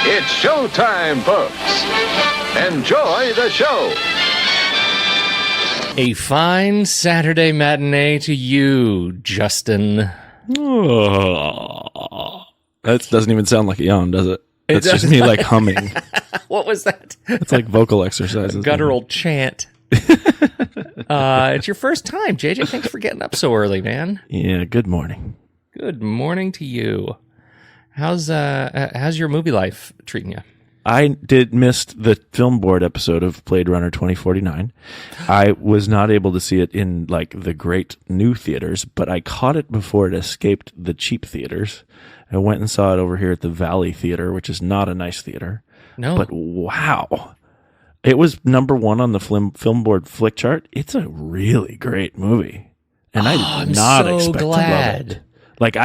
It's showtime, folks. Enjoy the show. A fine Saturday matinee to you, Justin. Oh, that doesn't even sound like a yawn, does it? It's just me like humming. What was that? It's like vocal exercises. Guttural chant. It's your first time, JJ. Thanks for getting up so early, man. Yeah, good morning. Good morning to you. How's your movie life treating you? I missed the film board episode of Blade Runner 2049. I was not able to see it in like the great new theaters, but I caught it before it escaped the cheap theaters. I went and saw it over here at the Valley Theater, which is not a nice theater. No. But wow. It was number one on the film board flick chart. It's a really great movie. And I did not expect to love it. Like,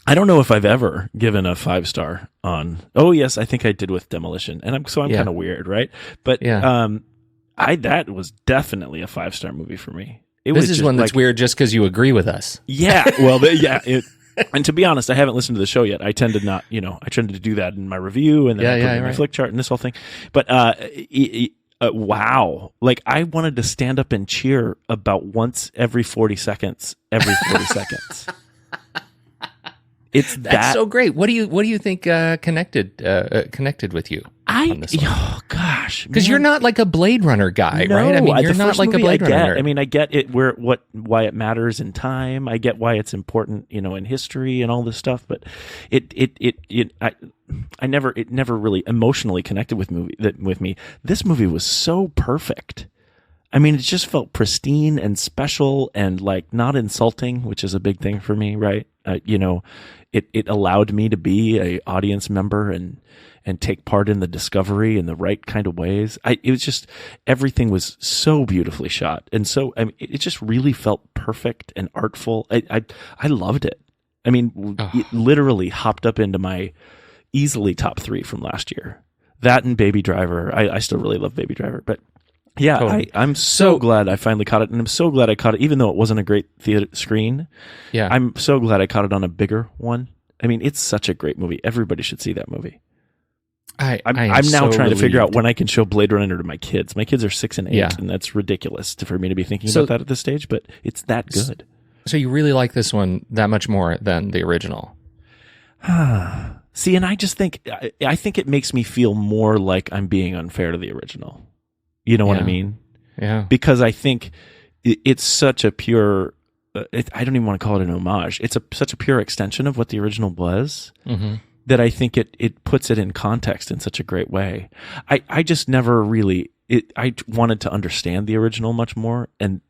I don't know if I've ever given a 5-star on. Oh yes, I think I did with Demolition, and I'm kind of weird, right? But that was definitely a 5-star movie for me. This is one that's weird just because you agree with us. Yeah, well, and to be honest, I haven't listened to the show yet. I tend to not, I tend to do that in my review and then I put it in my flick chart and this whole thing. But wow, like I wanted to stand up and cheer about once every 40 seconds. That's so great. What do you think connected with you on this one? Oh gosh, because you're not like a Blade Runner guy, right? I mean, you're not like a Blade Runner. I mean, I get it why it matters in time. I get why it's important, in history and all this stuff. But it never really emotionally connected with me. This movie was so perfect. I mean, it just felt pristine and special and like not insulting, which is a big thing for me, right? It allowed me to be a audience member and take part in the discovery in the right kind of ways. It was just, everything was so beautifully shot. And so, I mean, it just really felt perfect and artful. I loved it. I mean, It literally hopped up into my easily top 3 from last year. That and Baby Driver. I still really love Baby Driver, but yeah, totally. I'm so glad I finally caught it, and I'm so glad I caught it, even though it wasn't a great theater screen. Yeah, I'm so glad I caught it on a bigger one. I mean, it's such a great movie. Everybody should see that movie. I'm now trying to figure out when I can show Blade Runner to my kids. My kids are 6 and 8, and that's ridiculous for me to be thinking about that at this stage, but it's that good. So you really like this one that much more than the original? See, and I just think it makes me feel more like I'm being unfair to the original. You know what I mean? Yeah. Because I think it's such a pure, I don't even want to call it an homage. It's such a pure extension of what the original was that I think it puts it in context in such a great way. I just never really, I wanted to understand the original much more. And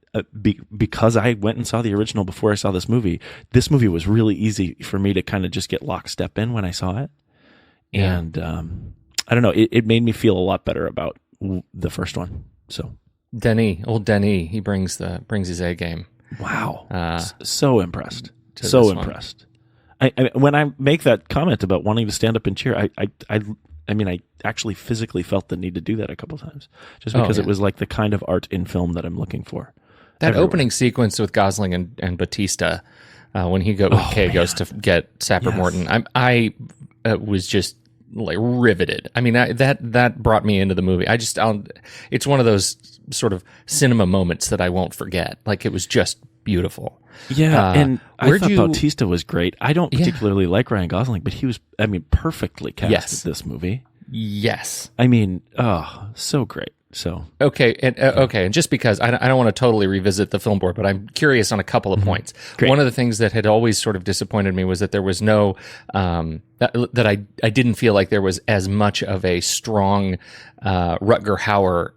because I went and saw the original before I saw this movie was really easy for me to kind of just get lockstep in when I saw it. Yeah. And I don't know, it made me feel a lot better about the first one. So old Denny, he brings his A game. Wow. So impressed. So impressed. I when I make that comment about wanting to stand up and cheer, I mean, I actually physically felt the need to do that a couple times, just because it was like the kind of art in film that I'm looking for. That everywhere. Opening sequence with Gosling and Batista, when goes to get Sapper Morton, I was just like riveted. I mean, that brought me into the movie. It's one of those sort of cinema moments that I won't forget. Like, it was just beautiful. Yeah, and I thought Bautista was great. I don't particularly like Ryan Gosling, but he was, perfectly cast in this movie. Yes. I mean, so great. So okay, and just because I don't want to totally revisit the film board, but I'm curious on a couple of points. Great. One of the things that had always sort of disappointed me was that there was no that I didn't feel like there was as much of a strong Rutger Hauer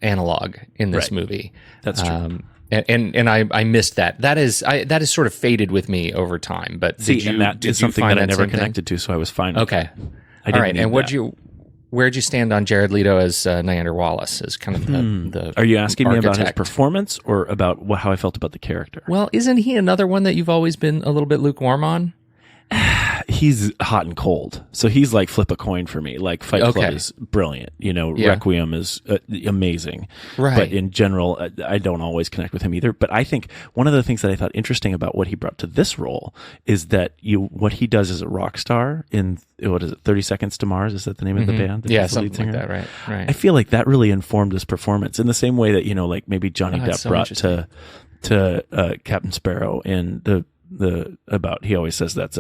analog in this movie. That's true. And I missed that. That is sort of faded with me over time. But that is something that I never connected to, so I was fine. Okay, all right. And where'd you stand on Jared Leto as Neander Wallace as kind of the Are you asking architect? Me about his performance or about how I felt about the character? Well, isn't he another one that you've always been a little bit lukewarm on? he's hot and cold. So he's like flip a coin for me. Like Fight Club is brilliant. Requiem is amazing. Right. But in general, I don't always connect with him either. But I think one of the things that I thought interesting about what he brought to this role is that what he does as a rock star in, 30 Seconds to Mars? Is that the name of the band? Yeah, something like that, right. I feel like that really informed his performance in the same way that, like maybe Johnny Depp so brought to Captain Sparrow in he always says that's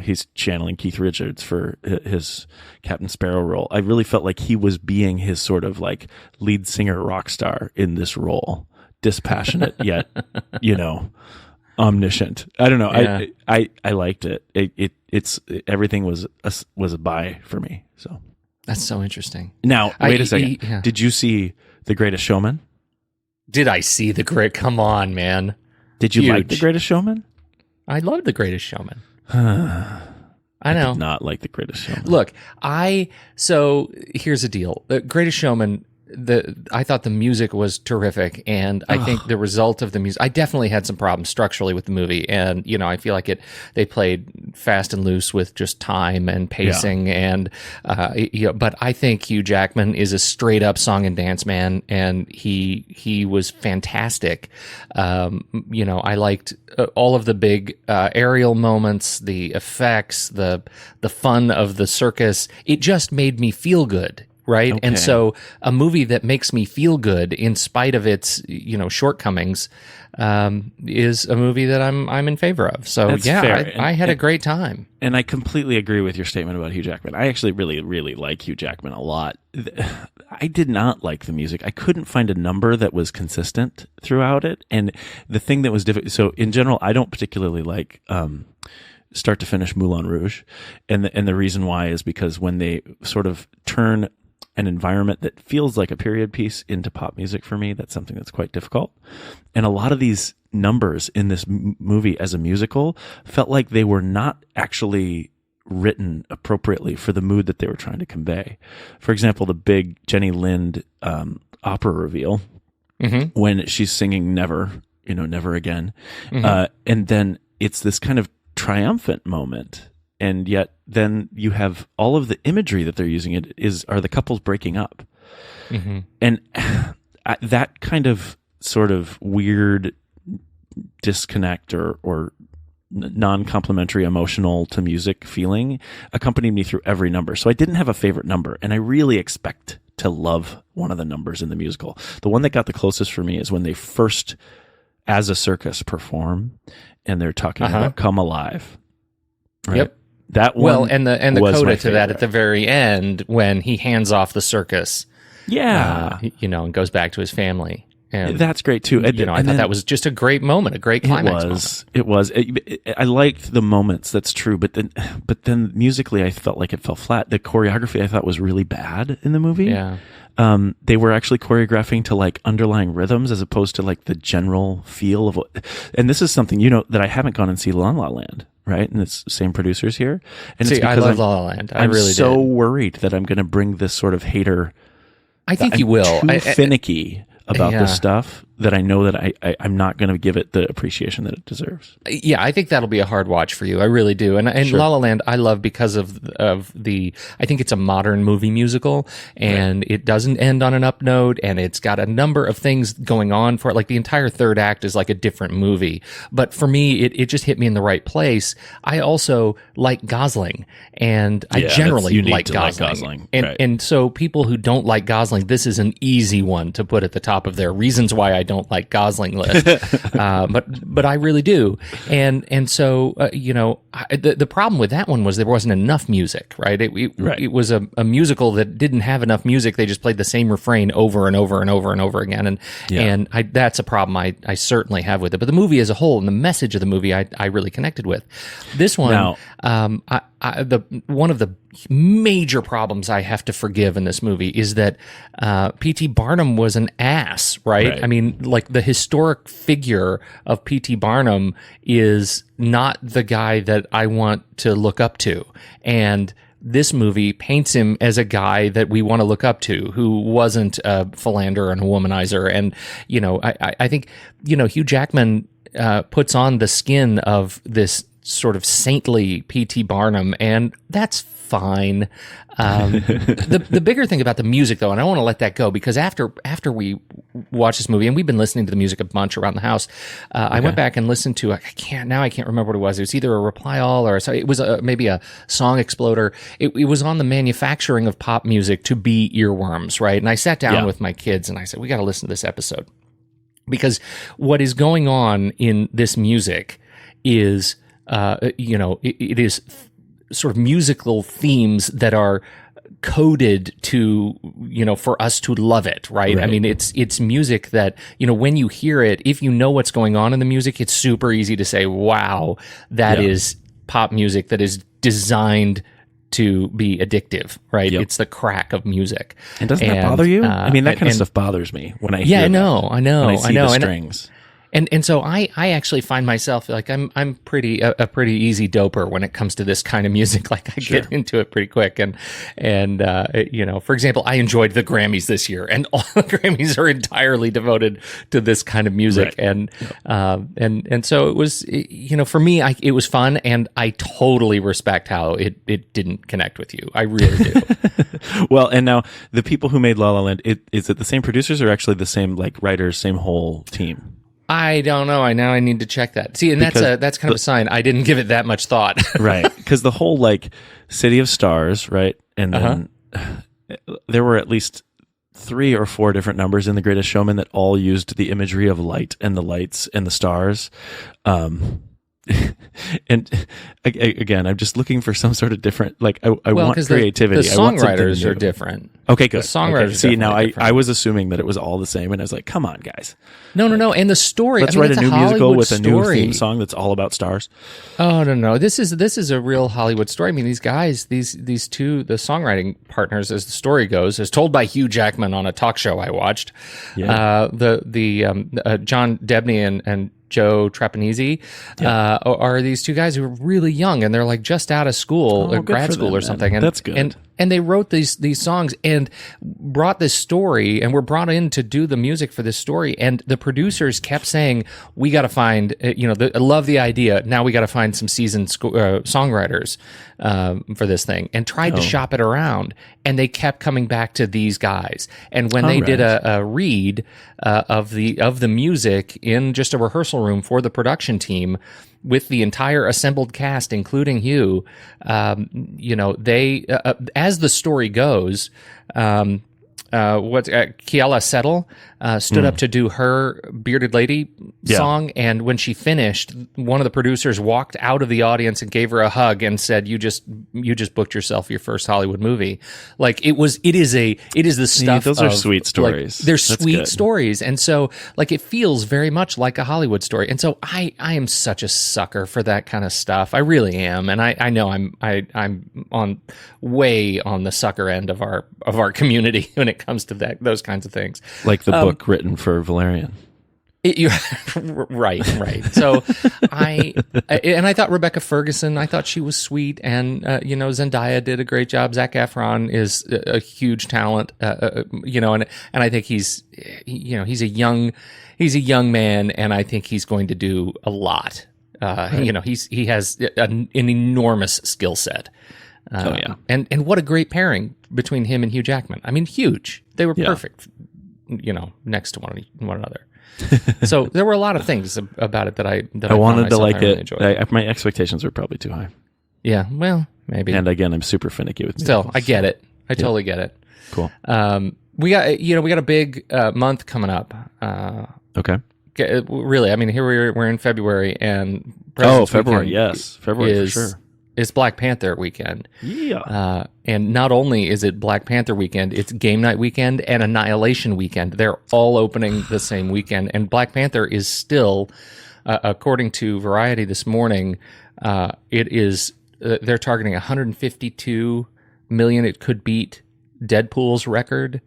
he's channeling Keith Richards for his Captain Sparrow role. I really felt like he was being his sort of like lead singer rock star in this role, dispassionate yet omniscient. I don't know. Yeah. I liked it. It's everything was a buy for me. So that's so interesting. Now wait a second. Did you see The Greatest Showman? Did I see Come on, man. Did you like The Greatest Showman? I love The Greatest Showman. I know. Did not like The Greatest Showman. Look, so here's the deal. The Greatest Showman, I thought the music was terrific, and I think the result of the music, I definitely had some problems structurally with the movie, and I feel like they played fast and loose with just time and pacing, and but I think Hugh Jackman is a straight up song and dance man, and he was fantastic. I liked all of the big aerial moments, the effects, the fun of the circus. It just made me feel good. Right. Okay. And so a movie that makes me feel good in spite of its, shortcomings, is a movie that I'm in favor of. So that's fair. I had a great time. And I completely agree with your statement about Hugh Jackman. I actually really, really like Hugh Jackman a lot. I did not like the music. I couldn't find a number that was consistent throughout it. And the thing that was difficult, so in general, I don't particularly like, start to finish Moulin Rouge. And the reason why is because when they sort of turn an environment that feels like a period piece into pop music for me, that's something that's quite difficult. And a lot of these numbers in this movie as a musical felt like they were not actually written appropriately for the mood that they were trying to convey. For example, the big Jenny Lind opera reveal, when she's singing Never, Never Again. And then it's this kind of triumphant moment. And yet then you have all of the imagery that they're using are the couples breaking up. And that kind of sort of weird disconnect or non-complimentary emotional to music feeling accompanied me through every number. So I didn't have a favorite number, and I really expect to love one of the numbers in the musical. The one that got the closest for me is when they first, as a circus, perform, and they're talking about Come Alive. Right? Yep. That one and the coda to that at the very end when he hands off the circus. Yeah. And goes back to his family. And that's great too. I thought that was just a great moment, a great climax moment. It was. I liked the moments. That's true. But then musically, I felt like it fell flat. The choreography I thought was really bad in the movie. Yeah. They were actually choreographing to like underlying rhythms as opposed to like the general feel of what. And this is something that I haven't gone and see La La Land. Right, and it's same producers here. And it's I love La La Land. I'm really so worried that I'm going to bring this sort of hater. I think you will. Too finicky about this stuff that I know that I'm not going to give it the appreciation that it deserves. Yeah, I think that'll be a hard watch for you. I really do. And sure. La La Land, I love because of the. I think it's a modern movie musical, and it doesn't end on an up note, and it's got a number of things going on for it. Like the entire third act is like a different movie. But for me, it just hit me in the right place. I also like Gosling, and I generally like Gosling. And so people who don't like Gosling, this is an easy one to put at the top of their reasons why I don't like Gosling list. But I really do. And so, the problem with that one was there wasn't enough music, right? It was a musical that didn't have enough music. They just played the same refrain over and over and over and over again. And that's a problem I certainly have with it. But the movie as a whole and the message of the movie, I really connected with. This one, one of the major problems I have to forgive in this movie is that P.T. Barnum was an ass, right? I mean, like the historic figure of P.T. Barnum is not the guy that I want to look up to. And this movie paints him as a guy that we want to look up to, who wasn't a philanderer and a womanizer. And, I think, Hugh Jackman puts on the skin of this sort of saintly P.T. Barnum, and that's fine. The bigger thing about the music, though, and I want to let that go, because after we watched this movie, and we've been listening to the music a bunch around the house, I went back and listened to, I can't remember what it was. It was either a Reply All or it was maybe a Song Exploder. It was on the manufacturing of pop music to be earworms, right? And I sat down with my kids and I said, we got to listen to this episode, because what is going on in this music is, it is sort of musical themes that are coded to, for us to love it, right? I mean, it's music that, when you hear it, if you know what's going on in the music, it's super easy to say, wow, that is pop music that is designed to be addictive, right? It's the crack of music. And doesn't that bother you? I mean, that kind of stuff bothers me when I hear I know. When I see the strings. And so I actually find myself like I'm a pretty easy doper when it comes to this kind of music. Like I get into it pretty quick. And for example, I enjoyed the Grammys this year, and all the Grammys are entirely devoted to this kind of music. Right. And so it was, for me, it was fun, and I totally respect how it didn't connect with you. I really do. Well, and now the people who made La La Land, is it the same producers or actually the same like writers, same whole team? I don't know. I need to check that. See, and that's kind of a sign I didn't give it that much thought. Right. Because the whole like City of Stars, right? And then there were at least 3 or 4 different numbers in The Greatest Showman that all used the imagery of light and the lights and the stars. And again, I'm just looking for some sort of different, like I want creativity. The songwriters are different. Okay, good. The songwriters. Okay. See, now I was assuming that it was all the same, and I was like, come on, guys. No. And the story. Let's write a new musical with a new theme song that's all about stars. Oh no. This is a real Hollywood story. I mean, these guys, these two, the songwriting partners, as the story goes, as told by Hugh Jackman on a talk show I watched. Yeah. John Debney and Joe Trapanese are these two guys who are really young, and they're like just out of school, grad school or something. And that's good. And they wrote these songs and brought this story, and were brought in to do the music for this story. And the producers kept saying, "We got to find, I love the idea. Now we got to find some seasoned songwriters for this thing," and tried to shop it around. And they kept coming back to these guys. And when they did a read of the music in just a rehearsal room for the production team, with the entire assembled cast, including Hugh, they, as the story goes, Kiala Settle stood up to do her Bearded Lady song, and when she finished, one of the producers walked out of the audience and gave her a hug and said, "You just booked yourself your first Hollywood movie." Like it is the stuff. Those are sweet stories. They're sweet stories, and so like it feels very much like a Hollywood story. And so I am such a sucker for that kind of stuff. I really am, and I know I'm way on the sucker end of our community when it comes to those kinds of things. Like the book written for Valerian. Right. So I thought Rebecca Ferguson, I thought she was sweet, and Zendaya did a great job. Zac Efron is a huge talent, and I think he's a young man, and I think he's going to do a lot. He has an enormous skill set. And what a great pairing between him and Hugh Jackman. I mean, huge. They were perfect, next to one another. So there were a lot of things about it that I wanted to like really it. My expectations were probably too high. Yeah, well, maybe. And again, I'm super finicky with musicals. Still, I get it. I totally get it. Cool. We got a big month coming up. Okay. Really, I mean, here we're in February, and February, yes, February for sure. It's Black Panther weekend. Yeah. And not only is it Black Panther weekend, it's Game Night weekend and Annihilation weekend. They're all opening the same weekend. And Black Panther is still, according to Variety this morning, they're targeting 152 million. It could beat Deadpool's record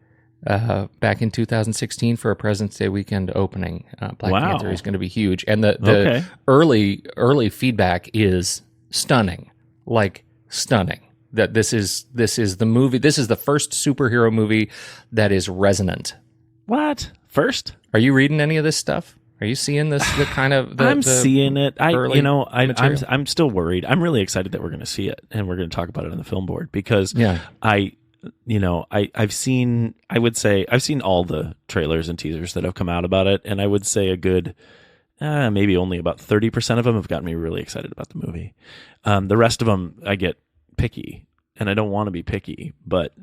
back in 2016 for a President's Day weekend opening. Black Panther is going to be huge. And the early feedback is stunning. Like stunning that this is the movie. This is the first superhero movie that is resonant. What? First? Are you reading any of this stuff? Are you seeing this? The kind of I'm seeing it. material? I'm still worried. I'm really excited that we're going to see it and we're going to talk about it on the film board because I've seen all the trailers and teasers that have come out about it, and I would say a good maybe only about 30% of them have gotten me really excited about the movie. The rest of them, I get picky, and I don't want to be picky, but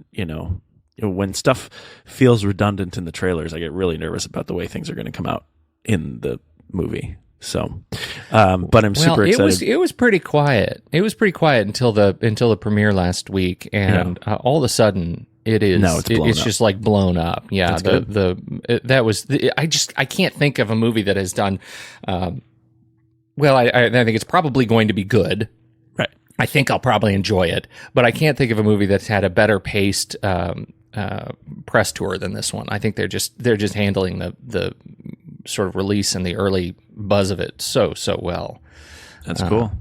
when stuff feels redundant in the trailers, I get really nervous about the way things are going to come out in the movie. So, but I'm super excited. It was pretty quiet. It was pretty quiet until the premiere last week, and all of a sudden it's just like blown up. Yeah, I can't think of a movie that has done. I think it's probably going to be good. Right. I think I'll probably enjoy it, but I can't think of a movie that's had a better paced press tour than this one. I think they're just handling the sort of release and the early buzz of it so well. That's cool.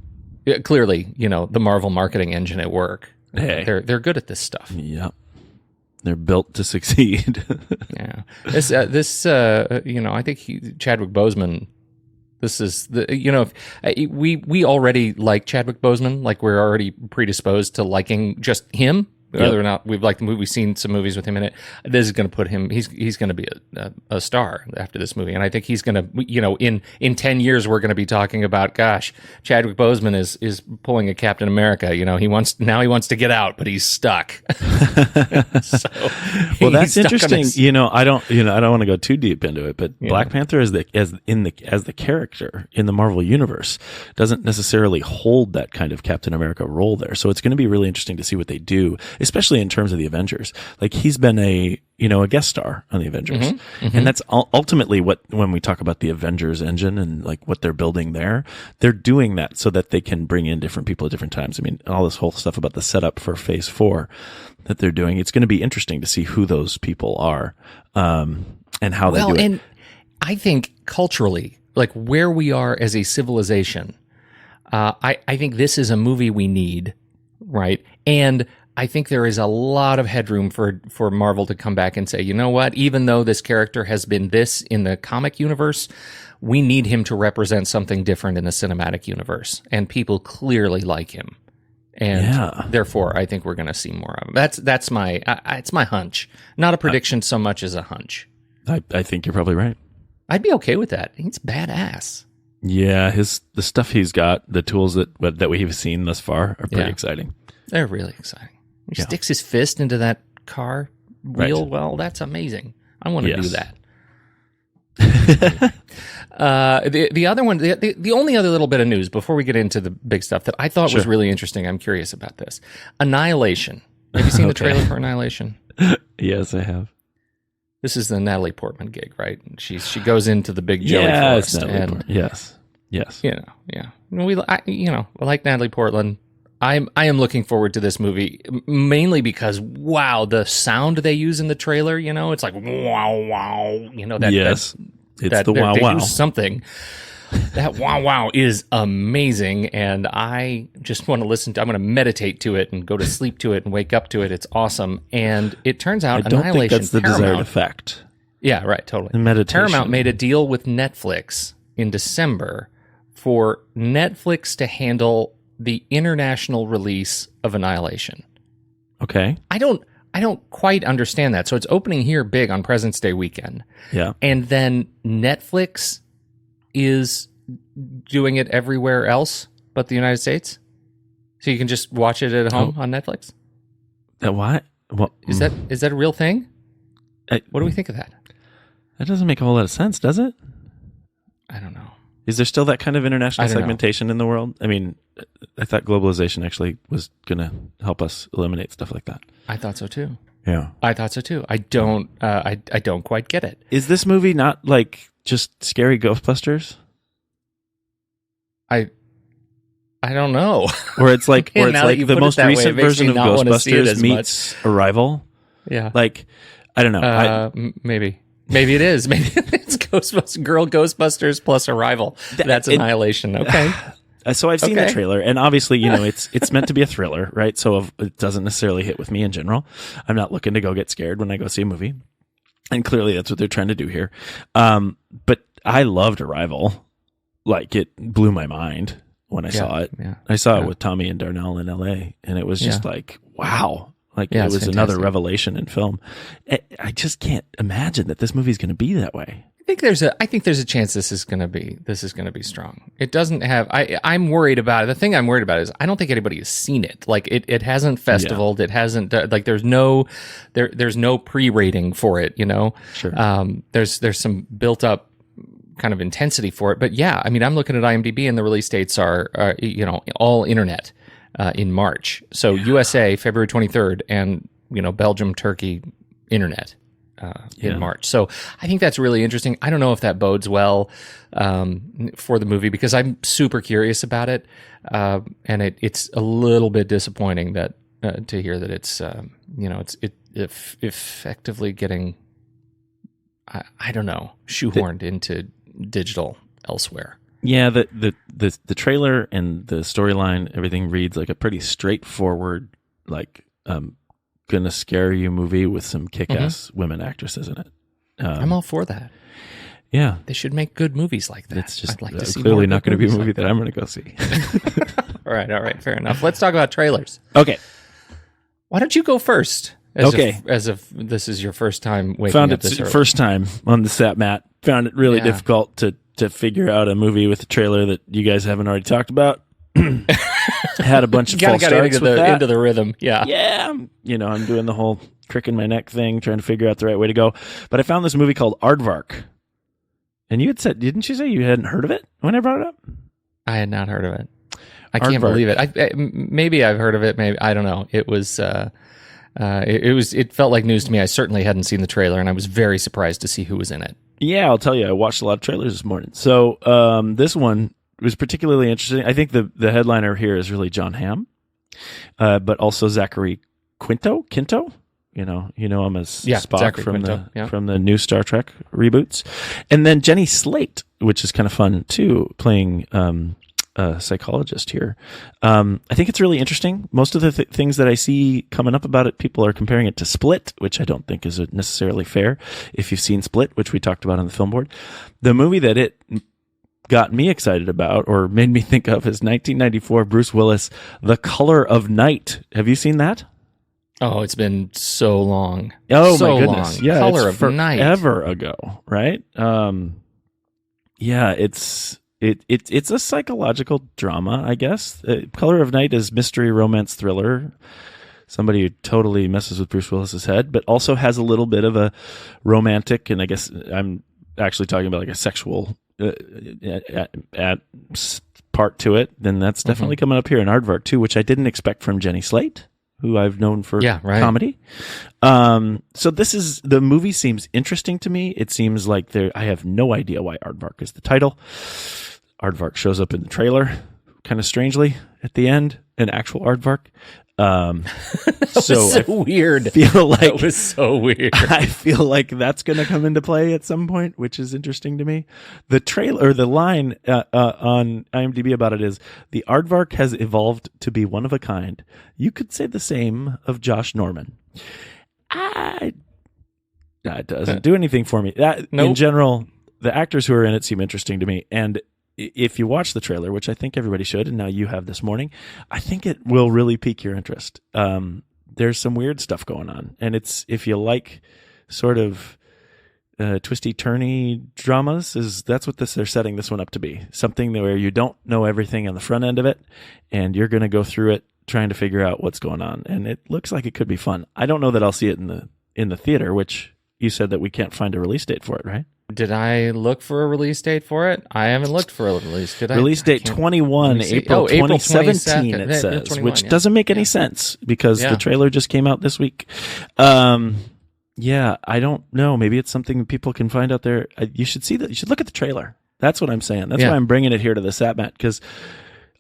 Clearly, the Marvel marketing engine at work. Hey. They're good at this stuff. Yep. They're built to succeed. Yeah. I think Chadwick Boseman. This is we already like Chadwick Boseman. Like we're already predisposed to liking just him. Whether or not we've liked the movie, we've seen some movies with him in it. This is going to put him. He's going to be a star after this movie, and I think he's going to. In 10 years, we're going to be talking about. Gosh, Chadwick Boseman is pulling a Captain America. He wants to get out, but he's stuck. That's interesting. I don't want to go too deep into it, but Black Panther as the character in the Marvel universe doesn't necessarily hold that kind of Captain America role there. So it's going to be really interesting to see what they do, especially in terms of the Avengers. Like he's been a guest star on the Avengers. And that's ultimately when we talk about the Avengers engine and like what they're building there, they're doing that so that they can bring in different people at different times. I mean, all this whole stuff about the setup for phase 4 that they're doing, it's going to be interesting to see who those people are, and how they do it. And I think culturally, like where we are as a civilization, I think this is a movie we need, right? And I think there is a lot of headroom for Marvel to come back and say, you know what, even though this character has been this in the comic universe, we need him to represent something different in the cinematic universe. And people clearly like him. And therefore, I think we're going to see more of him. It's my hunch. Not a prediction so much as a hunch. I think you're probably right. I'd be okay with that. He's badass. Yeah, the stuff he's got, the tools that we've seen thus far are pretty exciting. They're really exciting. He sticks his fist into that car wheel. Right. Well, that's amazing. I want to do that. The other one, the only other little bit of news before we get into the big stuff that I thought was really interesting. I'm curious about this. Annihilation. Have you seen the trailer for Annihilation? Yes, I have. This is the Natalie Portman gig, right? She goes into the big jelly forest. Yes. We like Natalie Portman. I am looking forward to this movie mainly because the sound they use in the trailer, it's like wow, it's the wow wow something. That wow is amazing, and I just want to listen to. I'm going to meditate to it and go to sleep to it and wake up to it. It's awesome, and it turns out I don't think that's the desired effect. Yeah, right, totally. Meditation. Paramount made a deal with Netflix in December for Netflix to handle the international release of Annihilation. Okay. I don't quite understand that. So it's opening here big on President's Day weekend. Yeah. And then Netflix is doing it everywhere else but the United States? So you can just watch it at home on Netflix? What? Is that a real thing? What do we think of that? That doesn't make a whole lot of sense, does it? I don't know. Is there still that kind of international segmentation in the world? I mean, I thought globalization actually was going to help us eliminate stuff like that. I thought so too. Yeah, I thought so too. I don't quite get it. Is this movie not like just scary Ghostbusters? I don't know. Or it's like the most recent version of Ghostbusters meets Arrival. Yeah, like I don't know. Maybe it is. Maybe it's Ghostbusters plus Arrival. That's Annihilation. Okay. So I've seen the trailer, and obviously, it's meant to be a thriller, right? So it doesn't necessarily hit with me in general. I'm not looking to go get scared when I go see a movie, and clearly that's what they're trying to do here. But I loved Arrival. Like, it blew my mind when I saw it. Yeah. I saw it with Tommy and Darnell in LA, and it was just like, wow. Like, it was another revelation in film. I just can't imagine that this movie is going to be that way. I think there's a chance this is going to be strong. It doesn't have. I'm worried about it. The thing I'm worried about is I don't think anybody has seen it. Like, it hasn't festivaled. Yeah. It hasn't like there's no pre-rating for it. You know, sure. There's some built up kind of intensity for it. But yeah, I mean, I'm looking at IMDb and the release dates are all internet in March. So USA February 23rd and Belgium, Turkey, internet. In March. So I think that's really interesting. I don't know if that bodes well for the movie because I'm super curious about it. And it's a little bit disappointing that to hear that it's effectively getting, I don't know, shoehorned into digital elsewhere. Yeah, the trailer and the storyline, everything reads like a pretty straightforward, like, gonna scare you movie with some kick-ass women actresses in it. I'm all for that. Yeah, they should make good movies like that. It's just I'd like to see clearly not going to be a movie that I'm going to go see. All right, fair enough. Let's talk about trailers. Okay, why don't you go first? As if this is your first time waking up this early. Found it first time on the Sat Mat. Found it really difficult to figure out a movie with a trailer that you guys haven't already talked about. Had a bunch of false starts into the rhythm. Yeah. I'm doing the whole crick in my neck thing, trying to figure out the right way to go. But I found this movie called Aardvark. And you had said, didn't you say you hadn't heard of it when I brought it up? I had not heard of it. I can't believe it. Maybe I've heard of it. Maybe I don't know. It was. It felt like news to me. I certainly hadn't seen the trailer, and I was very surprised to see who was in it. Yeah, I'll tell you. I watched a lot of trailers this morning. So this one was particularly interesting. I think the headliner here is really Jon Hamm, but also Zachary Quinto. You know him as Spock Zachary from Quinto, from the new Star Trek reboots, and then Jenny Slate, which is kind of fun too, playing a psychologist here. I think it's really interesting. Most of the things that I see coming up about it, people are comparing it to Split, which I don't think is necessarily fair. If you've seen Split, which we talked about on the film board, the movie that it got me excited about or made me think of is 1994 Bruce Willis, The Color of Night. Have you seen that? Oh, it's been so long. Oh, so my goodness. Long. Yeah, Color of Night. Ever ago, right? It's a psychological drama, I guess. Color of Night is mystery romance thriller. Somebody who totally messes with Bruce Willis's head, but also has a little bit of a romantic, and I guess I'm actually talking about like a sexual part to it. Then that's definitely coming up here in Aardvark too, which I didn't expect from Jenny Slate, who I've known for comedy. So the movie seems interesting to me. It seems like I have no idea why Aardvark is the title. Aardvark shows up in the trailer, kind of strangely at the end, an actual Aardvark. So weird. That was so weird. I feel like that's going to come into play at some point, which is interesting to me. The trailer, the line on IMDb about it is, the Aardvark has evolved to be one of a kind. You could say the same of Josh Norman. That doesn't do anything for me. In general, the actors who are in it seem interesting to me. And if you watch the trailer, which I think everybody should, and now you have this morning, I think it will really pique your interest. There's some weird stuff going on. And if you like sort of twisty-turny dramas, that's what they're setting this one up to be. Something where you don't know everything on the front end of it, and you're going to go through it trying to figure out what's going on. And it looks like it could be fun. I don't know that I'll see it in the theater, which you said that we can't find a release date for it, right? Did I look for a release date for it? I haven't looked for a release. Did I? Release date 21, April 2017, it says, which doesn't make any sense because the trailer just came out this week. Yeah, I don't know. Maybe it's something people can find out there. You should see that. You should look at the trailer. That's what I'm saying. That's why I'm bringing it here to the Satmat, because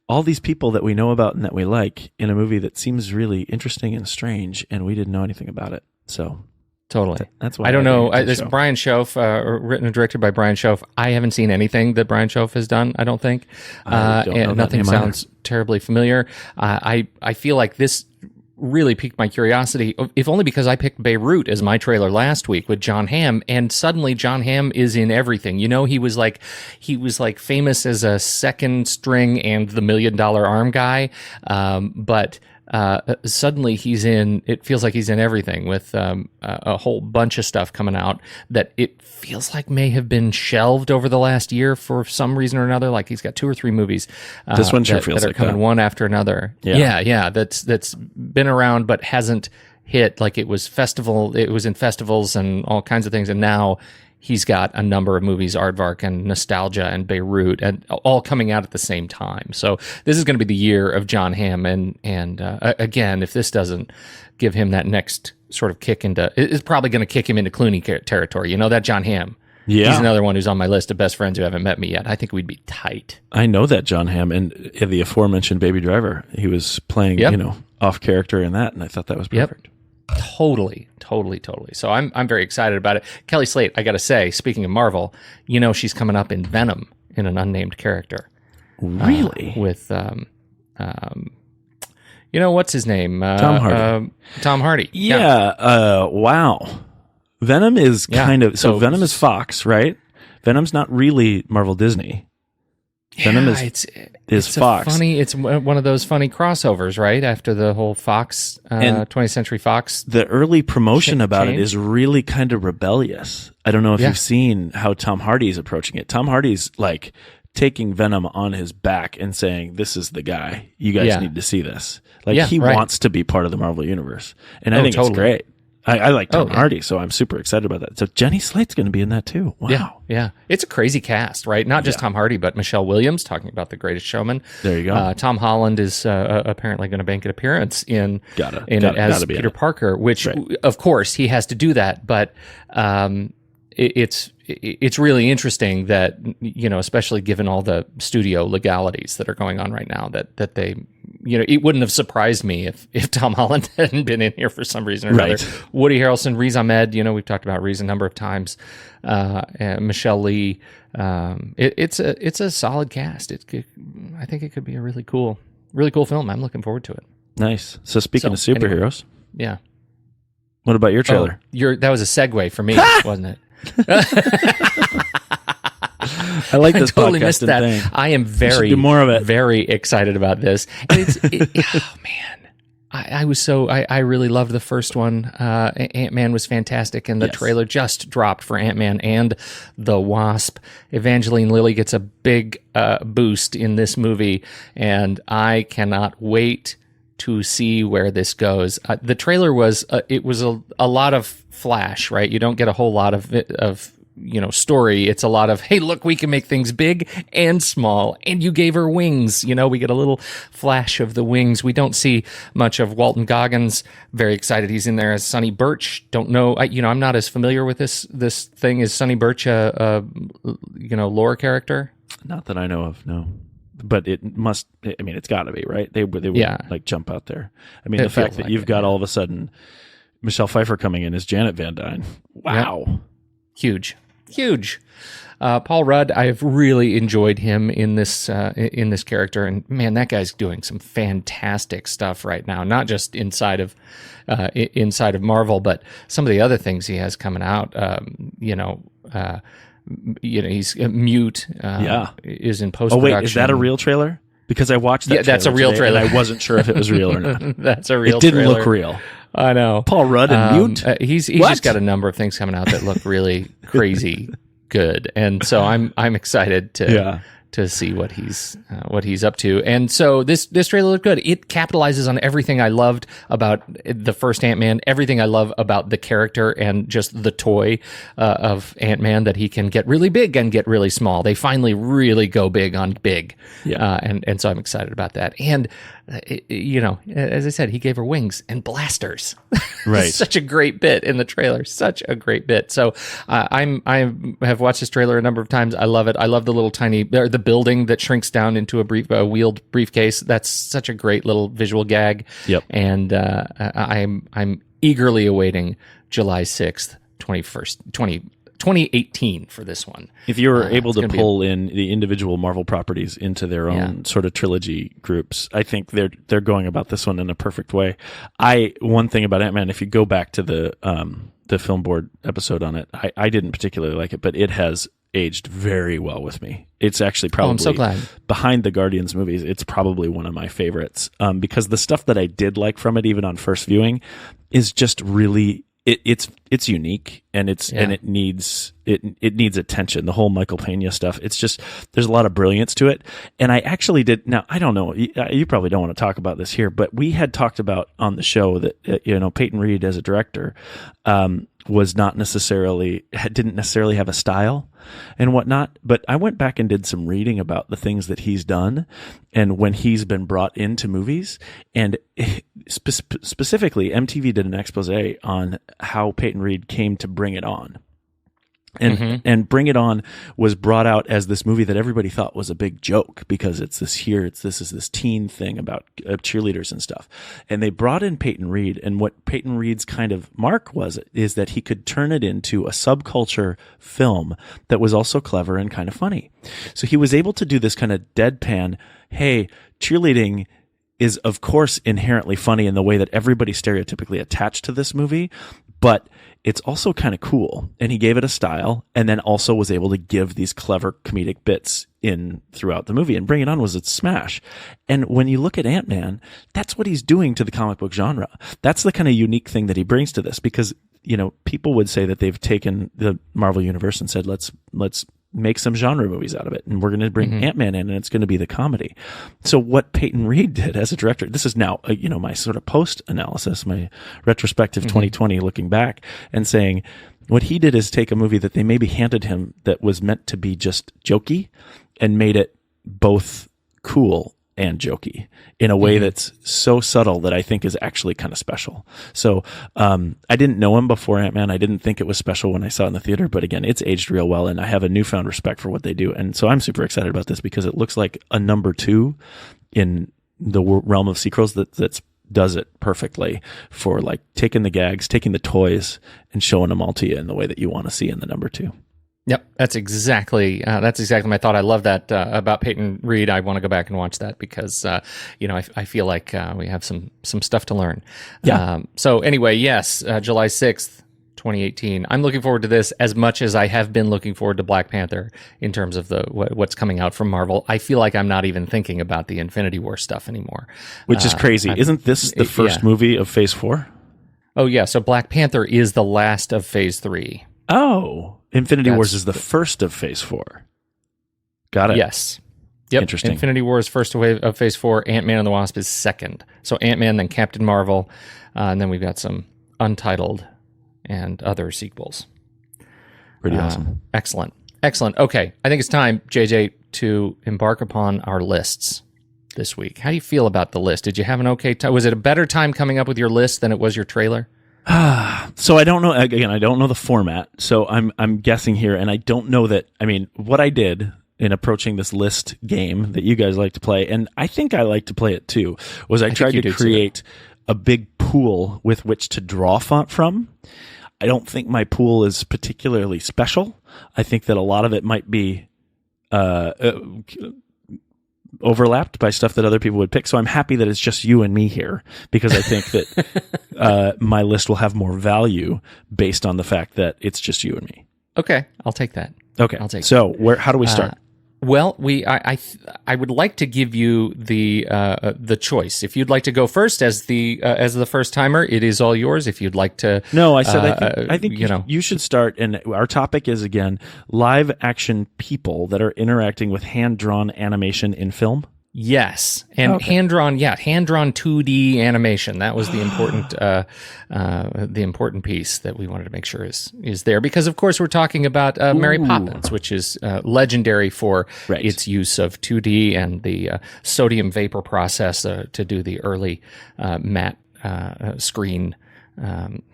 all these people that we know about and that we like in a movie that seems really interesting and strange, and we didn't know anything about it. So totally. That's why I don't know. This Brian Schoaf, written and directed by Brian Schoaf. I haven't seen anything that Brian Schoaf has done, I don't think. And nothing sounds terribly familiar. I feel like this really piqued my curiosity, if only because I picked Beirut as my trailer last week with Jon Hamm, and suddenly Jon Hamm is in everything. You know, he was like famous as a second string and the $1 million arm guy, but suddenly it feels like he's in everything, with a whole bunch of stuff coming out that it feels like may have been shelved over the last year for some reason or another. Like, he's got 2 or 3 movies. This one sure feels that are like coming that. one after another. Yeah. That's been around but hasn't hit. Like, it was in festivals and all kinds of things, and now he's got a number of movies, Aardvark and Nostalgia and Beirut, and all coming out at the same time. So this is going to be the year of Jon Hamm, and again, if this doesn't give him that next sort of kick it's probably going to kick him into Clooney territory. You know, that Jon Hamm. Yeah. He's another one who's on my list of best friends who haven't met me yet. I think we'd be tight. I know that Jon Hamm, and the aforementioned Baby Driver, he was playing, off character in that, and I thought that was perfect. Totally. So I'm very excited about it. Kelly Slate, I got to say, speaking of Marvel, she's coming up in Venom in an unnamed character. Really? With what's his name? Tom Hardy. Tom Hardy. Yeah. Wow. Venom is kind of so. Venom is Fox, right? Venom's not really Marvel Disney. Venom is Fox. It's one of those funny crossovers, right? After the whole Fox, 20th Century Fox. The early promotion about it is really kind of rebellious. I don't know if you've seen how Tom Hardy is approaching it. Tom Hardy's like taking Venom on his back and saying, "This is the guy. You guys need to see this." Like, he wants to be part of the Marvel universe, and I think it's great. I like Tom Hardy, so I'm super excited about that. So Jenny Slate's going to be in that too. Wow. Yeah. It's a crazy cast, right? Not just Tom Hardy, but Michelle Williams, talking about The Greatest Showman. There you go. Tom Holland is apparently going to make an appearance in it as Peter Parker, which, of course, he has to do that. But it's really interesting that, especially given all the studio legalities that are going on right now, that they... it wouldn't have surprised me if Tom Holland hadn't been in here for some reason or another. Woody Harrelson, Riz Ahmed, we've talked about Riz a number of times. Michelle Lee. It's a solid cast. I think it could be a really cool film. I'm looking forward to it. Nice. So speaking of superheroes, yeah. What about your trailer? That was a segue for me, wasn't it? I like this. I totally podcast missed that. thing. I am do more of it. very excited about this. And oh man, I really loved the first one. Ant-Man was fantastic, and the trailer just dropped for Ant-Man and the Wasp. Evangeline Lilly gets a big boost in this movie, and I cannot wait to see where this goes. The trailer was a lot of flash, right? You don't get a whole lot of story. It's a lot of, hey, look, we can make things big and small, and you gave her wings. We get a little flash of the wings. We don't see much of Walton Goggins. Very excited he's in there as Sonny Birch. Don't know, I'm not as familiar with this thing. Is Sonny Birch a lore character? Not that I know of, no. But it must. I mean, it's got to be, right. They would like jump out there. I mean, the fact that you've got all of a sudden Michelle Pfeiffer coming in as Janet Van Dyne. Wow, huge. Paul Rudd, I've really enjoyed him in this character, and man, that guy's doing some fantastic stuff right now. Not just inside of Marvel, but some of the other things he has coming out. He's mute. Is in post. Oh wait, is that a real trailer? Because I watched that. Yeah, that's a real trailer. And I wasn't sure if it was real or not. That's a real. It didn't trailer. Look real. I know. Paul Rudd and mute. He's just got a number of things coming out that look really crazy good, and so I'm excited to see what he's up to. And so this trailer looked good. It capitalizes on everything I loved about the first Ant-Man, everything I love about the character and just the toy of Ant-Man, that he can get really big and get really small. They finally really go big on big. And so I'm excited about that. And as I said, he gave her wings and blasters. Right. Such a great bit in the trailer. Such a great bit. So I have watched this trailer a number of times. I love it. I love the little tiny, the building that shrinks down into a wheeled briefcase. That's such a great little visual gag. Yep. And I'm eagerly awaiting July 6th, 2021. 2018 for this one. If you were able to pull in the individual Marvel properties into their own sort of trilogy groups, I think they're going about this one in a perfect way. One thing about Ant-Man, if you go back to the film board episode on it, I didn't particularly like it, but it has aged very well with me. It's actually probably, I'm so glad. Behind the Guardians movies, it's probably one of my favorites, because the stuff that I did like from it, even on first viewing, is just really it's unique, and it needs attention. The whole Michael Pena stuff, it's just, there's a lot of brilliance to it. And I actually did, now I don't know, you probably don't want to talk about this here, but we had talked about on the show that Peyton Reed as a director was not necessarily, didn't necessarily have a style and whatnot. But I went back and did some reading about the things that he's done and when he's been brought into movies. And specifically, MTV did an expose on how Peyton Reed came to Bring It On. And Bring It On was brought out as this movie that everybody thought was a big joke because this is this teen thing about cheerleaders and stuff. And they brought in Peyton Reed, and what Peyton Reed's kind of mark is that he could turn it into a subculture film that was also clever and kind of funny. So he was able to do this kind of deadpan, hey, cheerleading is of course inherently funny in the way that everybody's stereotypically attached to this movie, but it's also kind of cool. And he gave it a style, and then also was able to give these clever comedic bits in throughout the movie. And Bring It On was a smash. And when you look at Ant-Man, that's what he's doing to the comic book genre. That's the kind of unique thing that he brings to this, because, people would say that they've taken the Marvel universe and said, let's make some genre movies out of it, and we're going to bring Ant-Man in, and it's going to be the comedy. So what Peyton Reed did as a director, this is now my sort of post analysis, my retrospective 2020 looking back and saying, what he did is take a movie that they maybe handed him that was meant to be just jokey and made it both cool and jokey in a way that's so subtle that I think is actually kind of special. So I didn't know him before Ant-Man. I didn't think it was special when I saw it in the theater, but again, it's aged real well, and I have a newfound respect for what they do. And so I'm super excited about this because it looks like a number 2 in the realm of sequels that does it perfectly for like taking the gags, taking the toys, and showing them all to you in the way that you want to see in the number 2. Yep, that's exactly my thought. I love that about Peyton Reed. I want to go back and watch that because I feel like we have some stuff to learn. Yeah. So anyway, yes, July 6th, 2018. I'm looking forward to this as much as I have been looking forward to Black Panther in terms of what's coming out from Marvel. I feel like I'm not even thinking about the Infinity War stuff anymore, which is crazy. Isn't this the first movie of Phase 4? Oh yeah, so Black Panther is the last of Phase 3. Oh. Infinity Wars is the first of Phase 4. Got it. Yes. Yep. Interesting. Infinity War is first of Phase 4. Ant-Man and the Wasp is second. So Ant-Man, then Captain Marvel, and then we've got some untitled and other sequels. Pretty awesome. Excellent. Okay, I think it's time, JJ, to embark upon our lists this week. How do you feel about the list? Did you have an okay time? Was it a better time coming up with your list than it was your trailer? So I don't know. Again, I don't know the format. So I'm guessing here, and I don't know that. I mean, what I did in approaching this list game that you guys like to play, and I think I like to play it too, was I tried to create a big pool with which to draw from. I don't think my pool is particularly special. I think that a lot of it might be overlapped by stuff that other people would pick. So I'm happy that it's just you and me here, because I think that my list will have more value based on the fact that it's just you and me. Okay, I'll take that. Okay, I'll take. So how do we start? Well, I would like to give you the choice. If you'd like to go first as the first timer, it is all yours. If you'd like to, no, I said I think you should start. And our topic is again live action people that are interacting with hand drawn animation in film. Yes, and hand-drawn 2D animation. That was the important piece that we wanted to make sure is there, because of course we're talking about Mary Poppins, which is legendary for its use of 2D and the sodium vapor process to do the early matte screen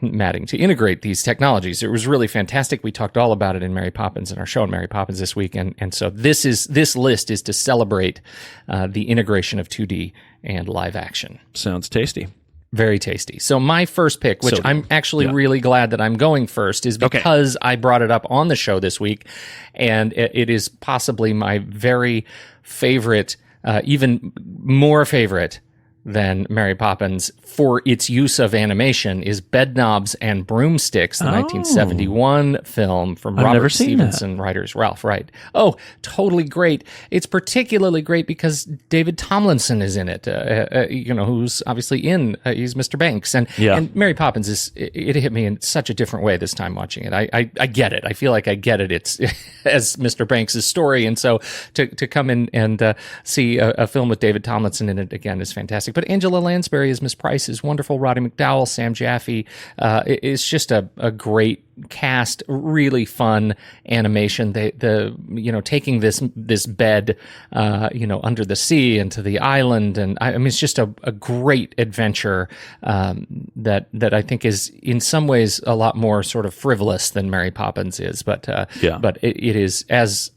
matting to integrate these technologies. It was really fantastic. We talked all about it in Mary Poppins, in our show on Mary Poppins this week, and so this list is to celebrate the integration of 2D and live action. Sounds tasty. Very tasty. So my first pick, which I'm actually really glad that I'm going first, is because I brought it up on the show this week, and it is possibly my very favorite, even more favorite than Mary Poppins for its use of animation, is Bedknobs and Broomsticks, the 1971 film from Robert Stevenson, writers Ralph Wright. Oh, totally great. It's particularly great because David Tomlinson is in it, who's obviously he's Mr. Banks. And Mary Poppins it hit me in such a different way this time watching it. I get it. I feel like I get it. It's as Mr. Banks' story. And so to come in and see a film with David Tomlinson in it again is fantastic. But Angela Lansbury as Miss Price is wonderful. Roddy McDowall, Sam Jaffe. It's just a great cast, really fun animation. Taking this bed, under the sea into the island, and I mean, it's just a great adventure that I think is in some ways a lot more sort of frivolous than Mary Poppins is, but it is as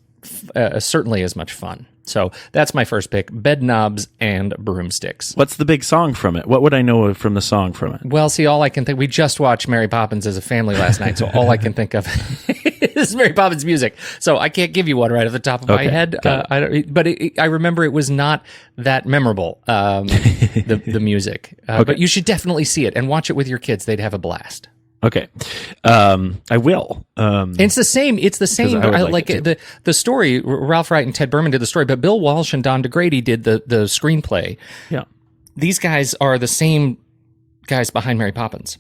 certainly as much fun. So that's my first pick, Bedknobs and Broomsticks. What's the big song from it? What would I know from the song from it? Well, see, all I can think, we just watched Mary Poppins as a family last night, so all I can think of is Mary Poppins music. So I can't give you one right off the top of my head. I remember it was not that memorable, the music. But you should definitely see it and watch it with your kids. They'd have a blast. Okay. I will. It's the same. The story, Ralph Wright and Ted Berman did the story, but Bill Walsh and Don DeGrady did the screenplay. Yeah. These guys are the same guys behind Mary Poppins.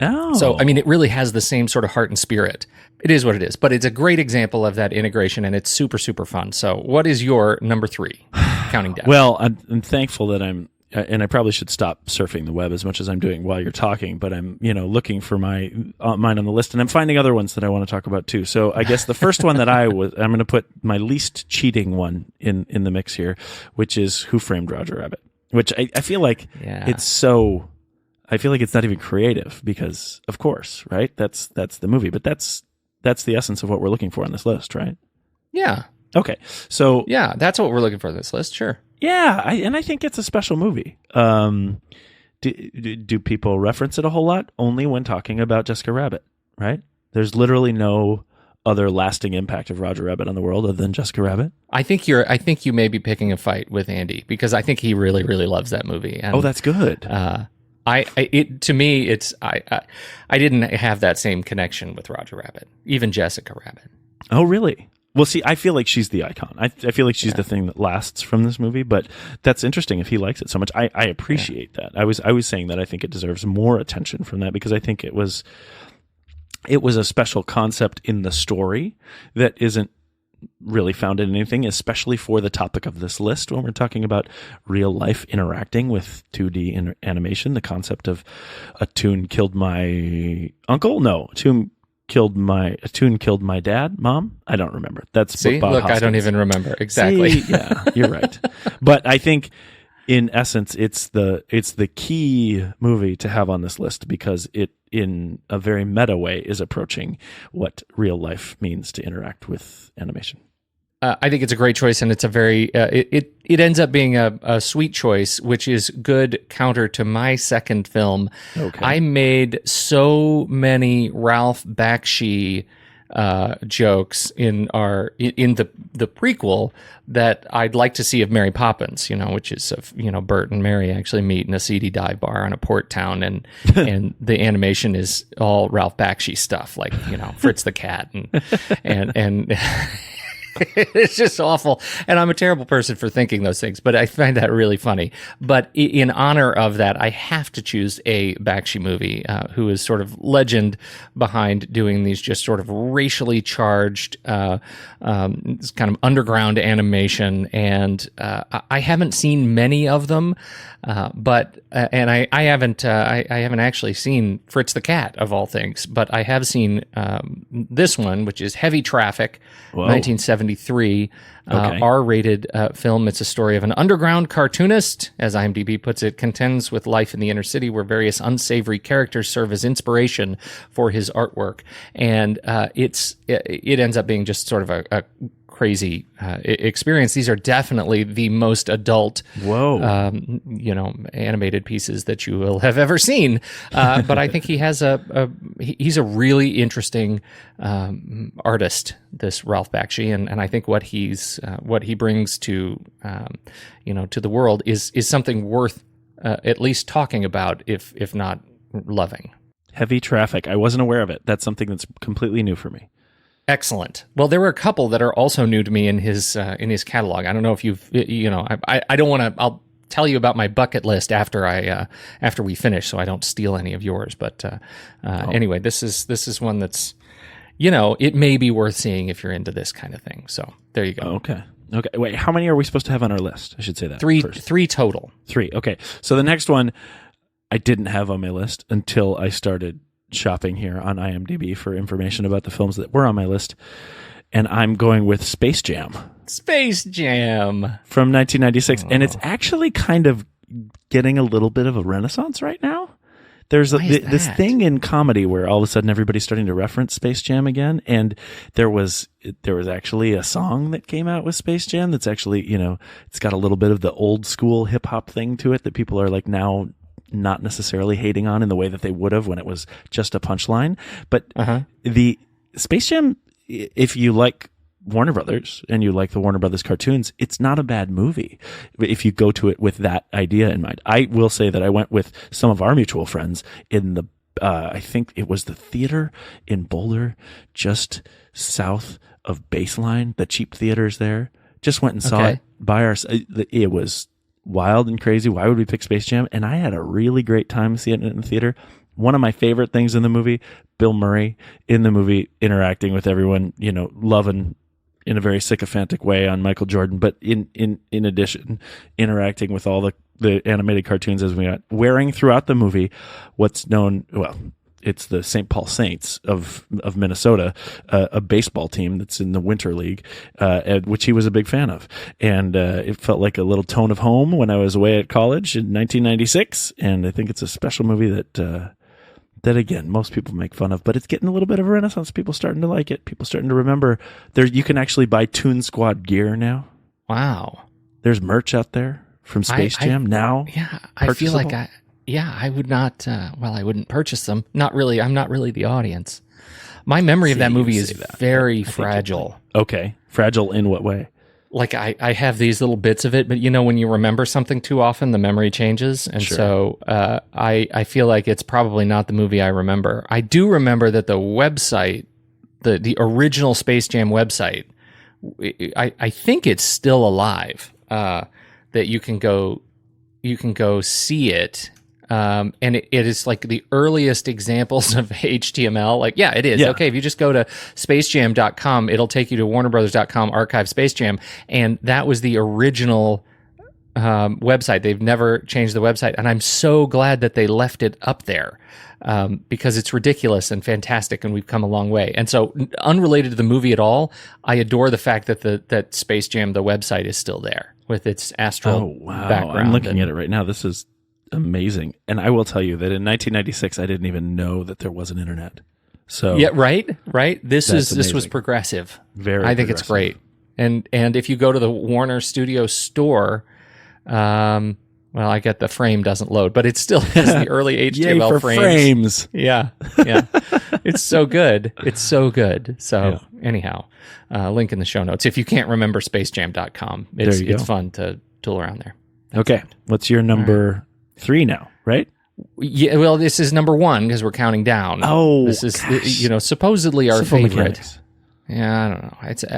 Oh. So, I mean, it really has the same sort of heart and spirit. It is what it is, but it's a great example of that integration, and it's super, super fun. So what is your number 3, counting down? Well, I'm thankful that and I probably should stop surfing the web as much as I'm doing while you're talking, but I'm, looking for mine on the list, and I'm finding other ones that I want to talk about too. So I guess the first one that I'm going to put my least cheating one in the mix here, which is Who Framed Roger Rabbit, which I feel like I feel like it's not even creative because, of course, right? That's the movie, but that's the essence of what we're looking for on this list, right? Yeah. Okay. So yeah, that's what we're looking for on this list. Sure. Yeah, I think it's a special movie. Do people reference it a whole lot? Only when talking about Jessica Rabbit, right? There's literally no other lasting impact of Roger Rabbit on the world other than Jessica Rabbit. I think you may be picking a fight with Andy because I think he really, really loves that movie. And, that's good. I didn't have that same connection with Roger Rabbit, even Jessica Rabbit. Oh, really? Well, see, I feel like she's the icon. I feel like she's the thing that lasts from this movie, but that's interesting if he likes it so much. I appreciate that. I was saying that I think it deserves more attention from that because I think it was a special concept in the story that isn't really found in anything, especially for the topic of this list when we're talking about real life interacting with 2D animation. The concept of a tune killed my uncle? No, a tune killed my dad, mom. I don't remember. That's Bob Hoskins. I don't even remember exactly. Yeah, you're right. But I think in essence, it's the key movie to have on this list because it, in a very meta way, is approaching what real life means to interact with animation. I think it's a great choice, and it's a very it ends up being a sweet choice, which is good counter to my second film. Okay. I made so many Ralph Bakshi jokes in the prequel that I'd like to see of Mary Poppins, which is of Bert and Mary actually meet in a seedy dive bar in a port town, and the animation is all Ralph Bakshi stuff, like Fritz the Cat and it's just awful. And I'm a terrible person for thinking those things, but I find that really funny. But in honor of that, I have to choose a Bakshi movie, who is sort of legend behind doing these just sort of racially charged, kind of underground animation. And I haven't seen many of them, but I haven't actually seen Fritz the Cat, of all things, but I have seen this one, which is Heavy Traffic, 1973, R-rated film. It's a story of an underground cartoonist, as IMDb puts it, contends with life in the inner city where various unsavory characters serve as inspiration for his artwork. And it ends up being just sort of a crazy experience. These are definitely the most adult, animated pieces that you will have ever seen. But I think he has he's a really interesting artist, this Ralph Bakshi, and I think what he brings to to the world is something worth at least talking about, if not loving. Heavy Traffic. I wasn't aware of it. That's something that's completely new for me. Excellent. Well, there were a couple that are also new to me in his catalog. I don't know if you've, I don't want to. I'll tell you about my bucket list after we finish, so I don't steal any of yours. But anyway, this is one that's, it may be worth seeing if you're into this kind of thing. So there you go. Okay. Wait, how many are we supposed to have on our list? I should say that. Three total. 3. Okay. So the next one I didn't have on my list until I started shopping here on IMDb for information about the films that were on my list, and I'm going with Space Jam. Space Jam from 1996, and it's actually kind of getting a little bit of a renaissance right now. There's this thing in comedy where all of a sudden everybody's starting to reference Space Jam again, and there was actually a song that came out with Space Jam that's actually, it's got a little bit of the old school hip hop thing to it that people are like now not necessarily hating on in the way that they would have when it was just a punchline. But the Space Jam, if you like Warner Brothers and you like the Warner Brothers cartoons, it's not a bad movie if you go to it with that idea in mind. I will say that I went with some of our mutual friends in the I think it was the theater in Boulder, just south of Baseline, the cheap theaters there. Just went and saw it by it was wild and crazy. Why would we pick Space Jam? And I had a really great time seeing it in the theater. One of my favorite things in the movie, Bill Murray in the movie interacting with everyone, loving in a very sycophantic way on Michael Jordan, but in addition, interacting with all the animated cartoons as we got, wearing throughout the movie what's known, it's the St. Paul Saints of Minnesota, a baseball team that's in the Winter League, which he was a big fan of. And it felt like a little tone of home when I was away at college in 1996. And I think it's a special movie that again, most people make fun of, but it's getting a little bit of a renaissance. People starting to like it. People starting to remember. You can actually buy Toon Squad gear now. Wow. There's merch out there from Space Jam now. Yeah, I feel like I would not. I wouldn't purchase them. Not really. I'm not really the audience. My memory of that movie is very fragile. Okay, fragile in what way? Like I have these little bits of it, but when you remember something too often, the memory changes, and so I feel like it's probably not the movie I remember. I do remember that the website, the original Space Jam website, I think it's still alive. That you can go see it. And it is like the earliest examples of HTML. Like, yeah, it is. Yeah. Okay, if you just go to spacejam.com, it'll take you to warnerbrothers.com archive Space Jam. And that was the original website. They've never changed the website. And I'm so glad that they left it up there because it's ridiculous and fantastic, and we've come a long way. And so, unrelated to the movie at all, I adore the fact that that Space Jam, the website, is still there with its astral background. I'm looking at it right now. This is amazing. And I will tell you that in 1996 I didn't even know that there was an internet. So yeah, right. This was progressive. I think it's great. And if you go to the Warner Studio store, I get the frame doesn't load, but it still has the early HTML frames. Yeah. It's so good. So anyhow, link in the show notes. If you can't remember spacejam.com, it's fun to tool around there. Okay. What's your number 3 now, right? Yeah, well, this is number 1 because we're counting down. Oh, this is supposedly our favorite. Mechanics. Yeah, I don't know.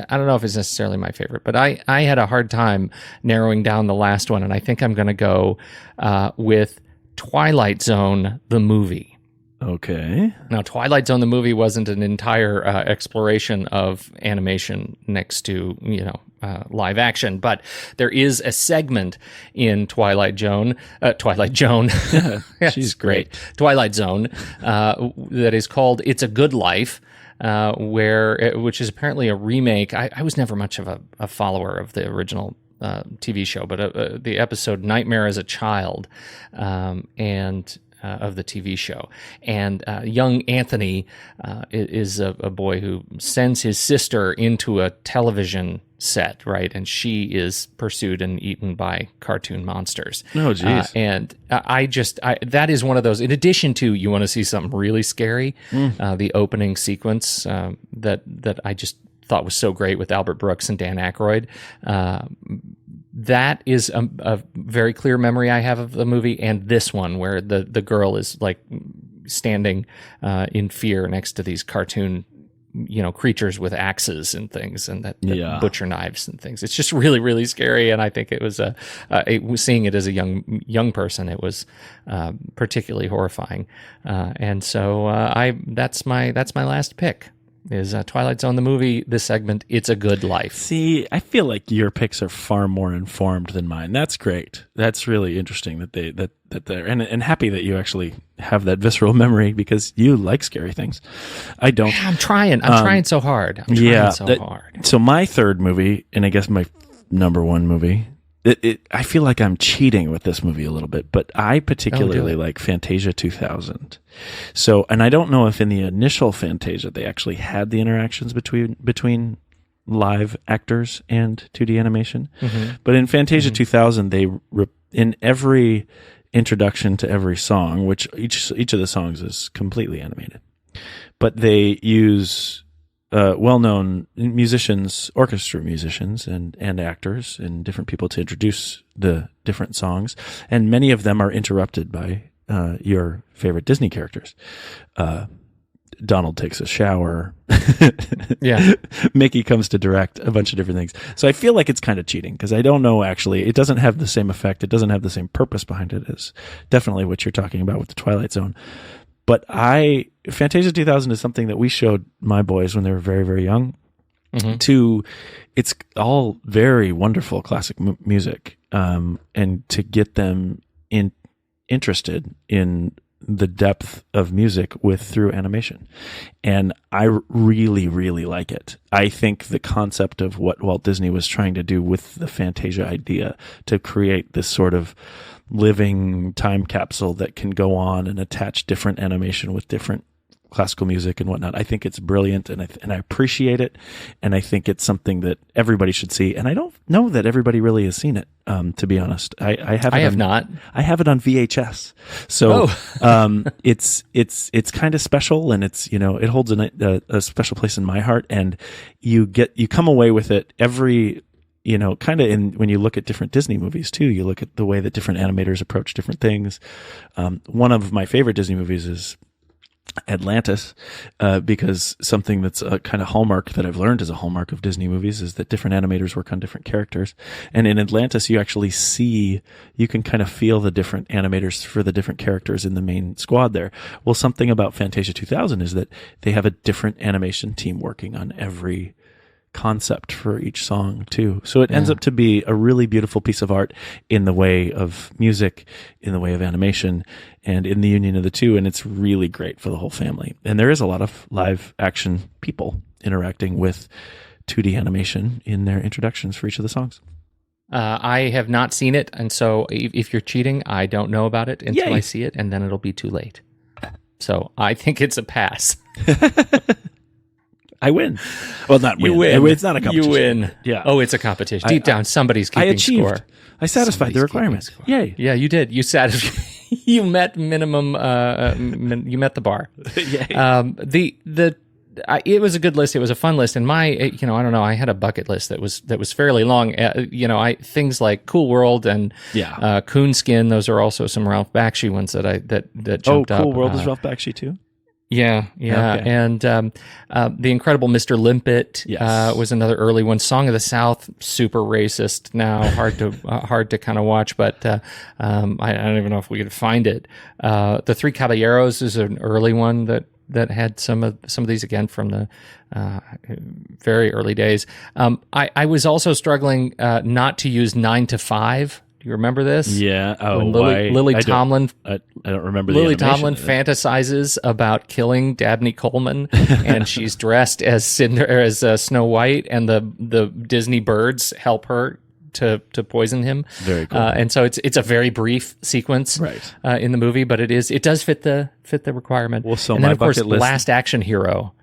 I don't know if it's necessarily my favorite, but I had a hard time narrowing down the last one, and I think I'm going to go with Twilight Zone, the movie. Okay. Now, Twilight Zone, the movie, wasn't an entire exploration of animation next to, live action, but there is a segment in Twilight Zone. She's great. Twilight Zone that is called It's a Good Life, which is apparently a remake. I was never much of a follower of the original TV show, but the episode Nightmare as a Child, and of the TV show. And young Anthony is a boy who sends his sister into a television set, right? And she is pursued and eaten by cartoon monsters. Oh, geez. And that is one of those, in addition to, you want to see something really scary, the opening sequence that I just thought was so great with Albert Brooks and Dan Aykroyd. That is a very clear memory I have of the movie, and this one where the girl is like standing in fear next to these cartoon creatures with axes and things, and that butcher knives and things. It's just really, really scary, and I think it was seeing it as a young person, it was particularly horrifying. And so that's my last pick. Is Twilight Zone the movie, this segment, It's a Good Life. See, I feel like your picks are far more informed than mine. That's great. That's really interesting that they're and happy that you actually have that visceral memory because you like scary things. I don't. I'm trying so hard. I'm trying so hard. So my third movie, and I guess my number one movie, I feel like I'm cheating with this movie a little bit, but I particularly like Fantasia 2000. So, and I don't know if in the initial Fantasia they actually had the interactions between live actors and 2D animation, but in Fantasia 2000, they in every introduction to every song, which each of the songs is completely animated, but they use well-known musicians, orchestra musicians, and actors, and different people to introduce the different songs, and many of them are interrupted by your favorite Disney characters. Donald takes a shower. Yeah, Mickey comes to direct a bunch of different things. So I feel like it's kind of cheating because I don't know actually. It doesn't have the same effect. It doesn't have the same purpose behind it as definitely what you're talking about with the Twilight Zone. But Fantasia 2000 is something that we showed my boys when they were very, very young. It's all very wonderful classic music, and to get them interested in the depth of music through animation. And I really, really like it. I think the concept of what Walt Disney was trying to do with the Fantasia idea to create this sort of living time capsule that can go on and attach different animation with different classical music and whatnot. I think it's brilliant, and I appreciate it, and I think it's something that everybody should see. And I don't know that everybody really has seen it, to be honest. I have not. I have it on VHS, so it's kind of special, and it's it holds a special place in my heart. And you come away with it every. Kind of when you look at different Disney movies too, you look at the way that different animators approach different things. One of my favorite Disney movies is Atlantis, because something that's a kind of hallmark that I've learned as a hallmark of Disney movies is that different animators work on different characters. And in Atlantis, you actually you can kind of feel the different animators for the different characters in the main squad there. Well, something about Fantasia 2000 is that they have a different animation team working on every concept for each song too. So it ends up to be a really beautiful piece of art in the way of music, in the way of animation, and in the union of the two. And it's really great for the whole family. And there is a lot of live action people interacting with 2D animation in their introductions for each of the songs. I have not seen it, and so if you're cheating, I don't know about it until I see it, and then it'll be too late. So I think it's a pass. I win. Well, not win. You win. It's not a competition. You win. Yeah. Oh, it's a competition. Deep down, somebody's keeping I achieved. score. I satisfied the requirement. Yay. Yeah, you did. You satisfied. You met minimum. You met the bar. Yay. It was a good list. It was a fun list. And I don't know. I had a bucket list that was fairly long. Things like Cool World and Coonskin. Those are also some Ralph Bakshi ones that jumped up. Cool World is Ralph Bakshi too. Yeah. Okay. And The Incredible Mr. Limpet was another early one. Song of the South, super racist now, hard to kind of watch, but I don't even know if we could find it. The Three Caballeros is an early one that had some of these again from the very early days. I was also struggling not to use 9 to 5. Do you remember this? Yeah. Oh, Lily Tomlin. I don't remember. Lily Tomlin fantasizes about killing Dabney Coleman, and she's dressed as Snow White, and the Disney birds help her to poison him. Very cool. And so it's a very brief sequence in the movie, but it does fit the requirement. Well, so and then my of course, bucket list- Last Action Hero.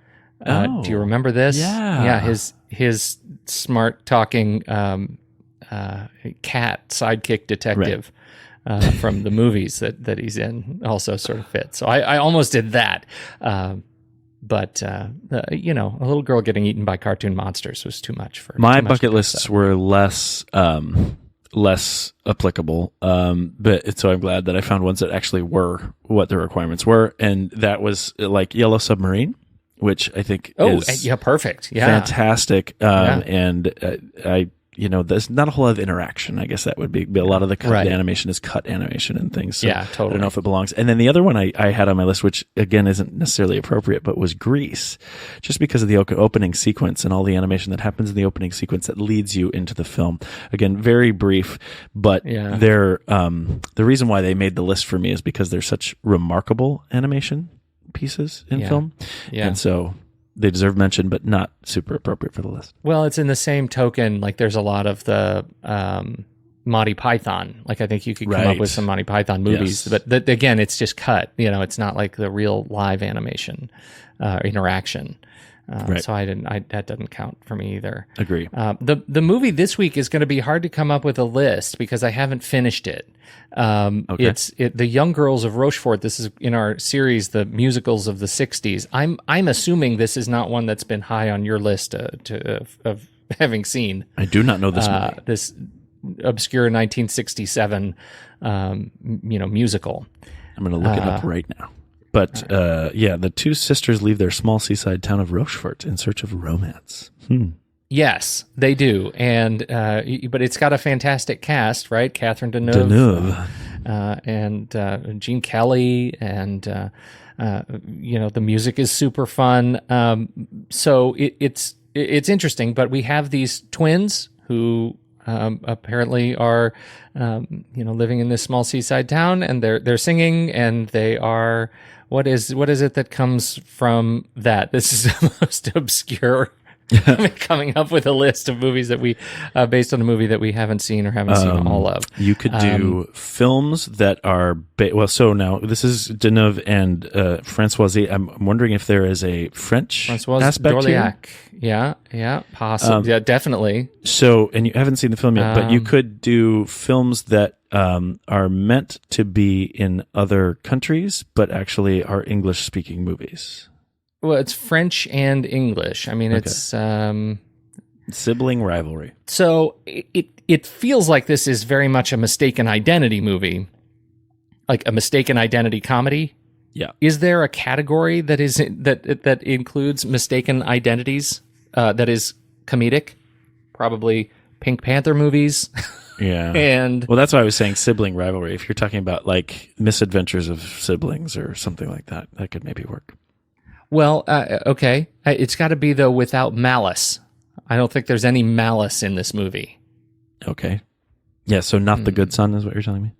Do you remember this? Yeah. His smart talking cat sidekick detective from the movies that he's in also sort of fits. So I almost did that. But a little girl getting eaten by cartoon monsters was too much for my too much bucket to lists were less applicable. But so I'm glad that I found ones that actually were what the requirements were, and that was like Yellow Submarine, which I think is perfect, fantastic. And there's not a whole lot of interaction. I guess that would be a lot of the animation is cut animation and things. So totally. I don't know if it belongs. And then the other one I had on my list, which again isn't necessarily appropriate, but was Grease, just because of the opening sequence and all the animation that happens in the opening sequence that leads you into the film. Again, very brief, but they're the reason why they made the list for me is because they're such remarkable animation pieces in film. Yeah. And so they deserve mention, but not super appropriate for the list. Well, it's in the same token, like there's a lot of the Monty Python. Like I think you could come up with some Monty Python movies, but again, it's just cut. It's not like the real live animation interaction. So that doesn't count for me either. Agree. The movie this week is going to be hard to come up with a list because I haven't finished it. It's The Young Girls of Rochefort. This is in our series, the musicals of the 60s. I'm assuming this is not one that's been high on your list of having seen. I do not know this movie. This obscure 1967 musical. I'm going to look it up right now. But the two sisters leave their small seaside town of Rochefort in search of romance. Yes, they do, and but it's got a fantastic cast, right? Catherine Deneuve. And Gene Kelly, and the music is super fun. So it's interesting, but we have these twins who apparently are living in this small seaside town, and they're singing, and they are. What is it that comes from that? This is the most obscure. Coming up with a list of movies that we, based on a movie that we haven't seen or haven't seen all of. You could do films that are so now this is Deneuve and Françoise. I'm wondering if there is a French aspect here. Yeah, possibly. Yeah, definitely. So, and you haven't seen the film yet, but you could do films that are meant to be in other countries, but actually are English-speaking movies. Well, it's French and English. I mean, it's sibling rivalry. So it feels like this is very much a mistaken identity movie, like a mistaken identity comedy. Yeah. Is there a category that is that includes mistaken identities that is comedic? Probably Pink Panther movies. Yeah. And that's why I was saying sibling rivalry. If you're talking about like misadventures of siblings or something like that, that could maybe work. Well, okay. It's got to be, though, without malice. I don't think there's any malice in this movie. Okay. Yeah, so not The Good Son is what you're telling me?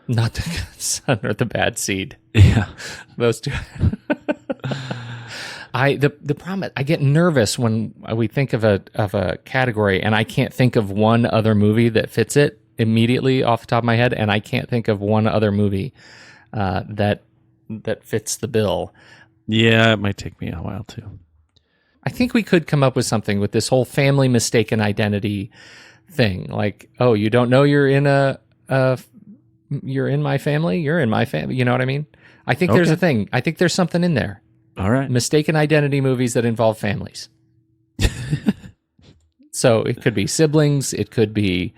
Not The Good Son or The Bad Seed. Yeah. Those two. The problem, I get nervous when we think of a category, and I can't think of one other movie that fits it immediately off the top of my head, and I can't think of one other movie that fits the bill. Yeah, it might take me a while too. I think we could come up with something with this whole family mistaken identity thing. Like, oh, you don't know you're in you're in my family? You're in my family. You know what I mean? I think there's a thing. I think there's something in there. All right. Mistaken identity movies that involve families. So it could be siblings. It could be,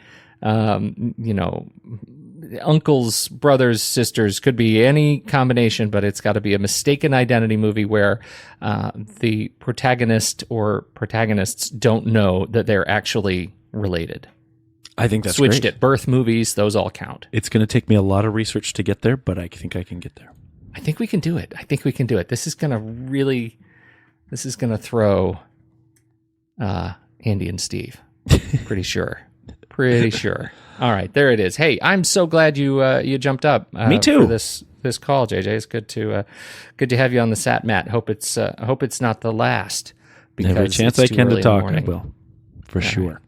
uncles, brothers, sisters, could be any combination, but it's got to be a mistaken identity movie where the protagonist or protagonists don't know that they're actually related. I think that's Switched great. at birth movies, those all count. It's going to take me a lot of research to get there, but I think I can get there. I think we can do it. This is going to throw Andy and Steve. Pretty sure. All right, there it is. Hey, I'm so glad you jumped up. Me too. For this call, JJ. It's good to have you on the Sat Mat. Hope it's not the last. Every chance I can to talk, I will, for sure.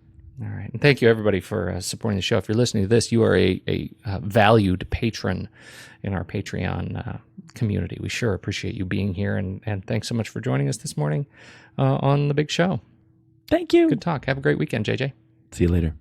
All right. And thank you, everybody, for supporting the show. If you're listening to this, you are a valued patron in our Patreon community. We sure appreciate you being here. And thanks so much for joining us this morning on The Big Show. Thank you. Good talk. Have a great weekend, JJ. See you later.